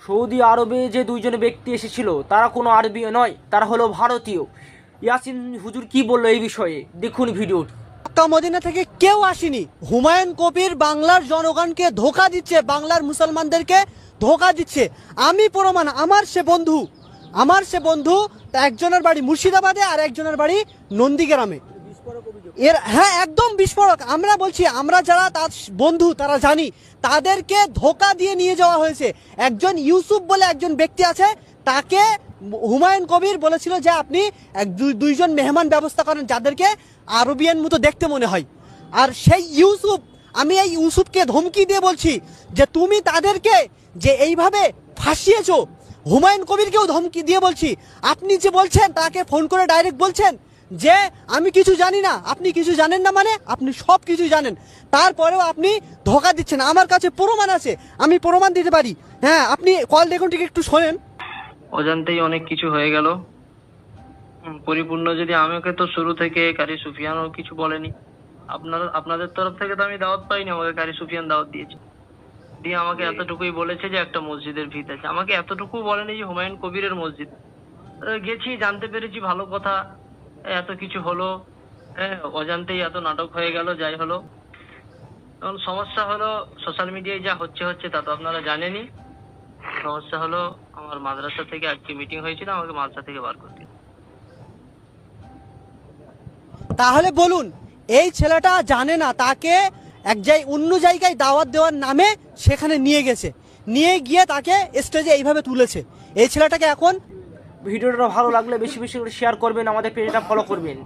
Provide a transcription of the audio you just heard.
Saudi আরবে যে দুইজন ব্যক্তি এসেছিল তারা কোনো আরবীয় নয়, তারা হলো ভারতীয়। ইয়াসিন হুজুর কি বললো এই বিষয়ে দেখুন ভিডিওটি। মক্কা মদিনা থেকে কেউ আসেনি। হুমায়ুন কবির বাংলার জনগণকে ধোঁকা দিচ্ছে, বাংলার মুসলমানদেরকে ধোঁকা দিচ্ছে। আমি প্রমাণ, আমার সে বন্ধু একজনের বাড়ি মুর্শিদাবাদে আর একজনের বাড়ি নন্দীগ্রামে। হ্যাঁ, একদম বিস্ফোরক। আমরা বলছি, আমরা যারা তার বন্ধু তারা জানি তাদেরকে ধোঁকা দিয়ে নিয়ে যাওয়া হয়েছে। একজন ইউসুফ বলে একজন ব্যক্তি আছে, তাকে হুমায়ুন কবির বলেছিল যে আপনি দুইজন মেহমান ব্যবস্থা করেন যাদেরকে আরবিয়ান মতো দেখতে মনে হয়। আর সেই ইউসুফ, আমি এই ইউসুফকে ধমকি দিয়ে বলছি যে তুমি তাদেরকে যে এইভাবে ফাঁসিয়েছো। হুমায়ুন কবিরকেও ধমকি দিয়ে বলছি, আপনি যে বলছেন তাকে ফোন করে ডাইরেক্ট বলছেন যে আমি কিছু জানি না। আপনি কিছু জানেন না মানে আপনি সব কিছু জানেন, তারপরেও আপনি ধোঁকা দিচ্ছেন। আমার কাছে প্রমাণ আছে, আমি প্রমাণ দিতে পারি। হ্যাঁ, আপনি কল দেখুন, ঠিক একটু শোনেন। অজান্তেই অনেক কিছু হয়ে গেল পরিপূর্ণ। যদি আমাকে তো শুরু থেকে কারি সুফিয়ানও কিছু বলেনি, আপনাদের তরফ থেকে তো আমি দাওয়াত পাইনি, আমাকে কারি সুফিয়ান দাওয়াত দিয়েছে। দিয়ে আমাকে এতটুকুই বলেছে যে একটা মসজিদের ভিত আছে, আমাকে এতটুকু বলেনি যে হুমায়ুন কবিরের মসজিদ। গেছি, জানতে পেরেছি, ভালো কথা। এত কিছু হলো, অজান্তেই এত নাটক হয়ে গেল। যাই হলো, এখন সমস্যা হলো সোশ্যাল মিডিয়ায় যা হচ্ছে তা তো আপনারা জানেনই। সমস্যা হলো আমার মাদ্রাসা থেকে আজকে মিটিং হয়েছিল, আমাকে মাদ্রাসা থেকে বার করে দিল। তাহলে বলুন, এই ছেলেটা জানে না তাকে অন্য জায়গায় দাওয়াত দেওয়ার নামে সেখানে নিয়ে গেছে, নিয়ে গিয়ে তাকে স্টেজে এইভাবে তুলেছে। এই ছেলেটাকে এখন ভিডিওটা ভালো লাগলে বেশি বেশি করে শেয়ার করবেন, আমাদের পেজটা ফলো করবেন।